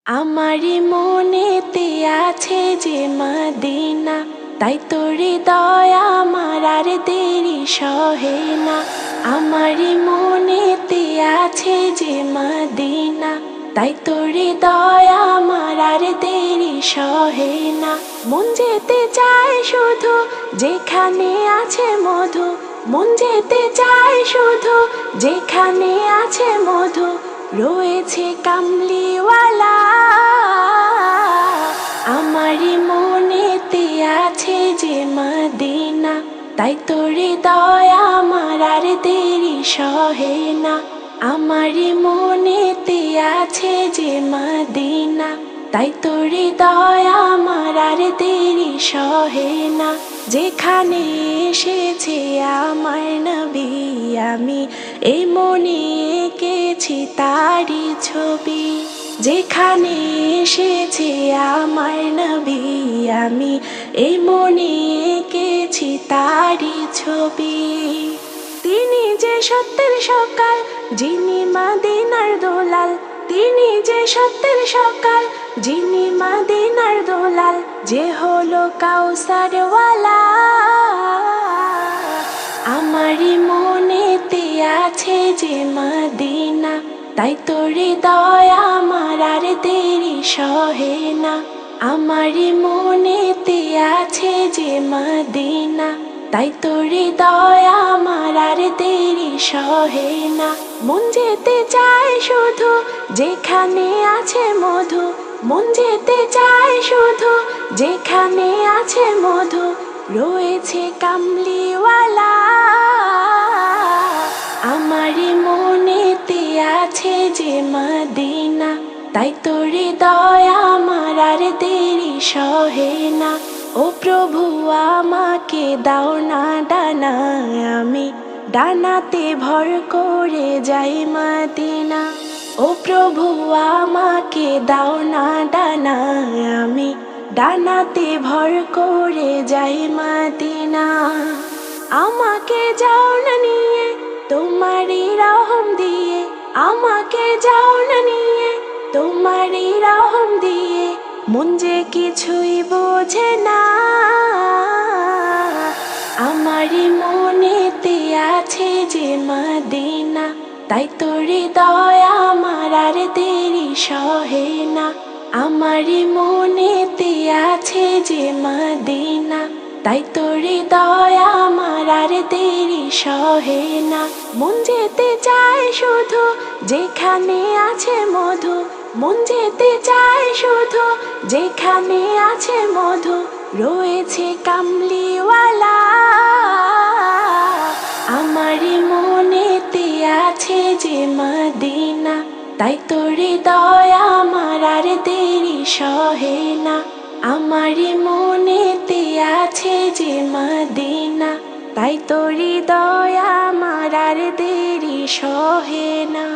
আমারি মনেতে আছে যে মদিনা, তাই তো হৃদয় আমার আর দেরি সহে না। আমারি মনেতে আছে যে মদিনা, তাই তো হৃদয় আমার আর দেরি সহে না। মন যেতে চায় শুধু যেখানে আছে মধু, মন যেতে চায় শুধু যেখানে আছে মধু, রয়েছে কামলিওয়ালা। আমারি মনেতে আছে যে মদিনা, তাই তো হৃদয় আমার আর দেরি সহে না। আমারি মনেতে আছে যে মদিনা, তাই তো হৃদয় আমার আর দেরি সহে না। যেখানে এসেছে আমার নবী, আমি এই মনে এঁকেছি তারি ছবি। যেখানে এসেছে আমার নবী, আমি এই মনে এঁকেছি তারি ছবি। তিনি যে সত্যের সকাল, যিনি মদিনার দোলাল, তিনি যে সত্যের সকাল, যিনি মদিনার দোলাল, যে হলো কাউসারওয়ালা। আমারি মনেতে আছে যে মদিনা, তাই তো হৃদয় আমার আর দেরি সহে না। আমারি মনেতে আছে যে মদিনা, তাই তো হৃদয় আমার আর দেরি সহে না। মন যেতে চায় শুধু যেখানে আছে মধু, মন যেতে চায় শুধু যেখানে আছে মধু, রয়েছে কামলিওয়ালা। আমারি মনেতে আছে যে মদিনা, তাই তো হৃদয় আমার আর দেরি সহে না। ও প্রভু আমাকে দাও না ডানা, আমি ডানাতে ভর করে যাই মদিনা। ও প্রভু আমাকে দাও না ডানা, আমি ডানাতে ভর করে যাই মদিনা। আমাকে যাও না নিয়ে তোমারই রহম দিয়ে, আমাকে যাও না নিয়ে তোমারই রহম দিয়ে, মন যে কিছুই বোঝে না। আমারি মনেতে আছে যে মদিনা, তাই তো হৃদয় আমার আর দেরি সহে না। আমারি মনেতে আছে যে মদিনা, তাই তো হৃদয় আমার আর দেরি সহে না। মন যেতে চায় শুধু যেখানে আছে মধু, মন যেতে চায় শুধু যেখানে আছে মধু, রয়েছে কামলিওয়ালা। আমারি মনেতে আছে যে মদিনা, তাই তো হৃদয় আমার আর দেরি সহে না। আমারি মনেতে আছে যে মদিনা, তাই তো হৃদয় আমার আর দেরি সহে না।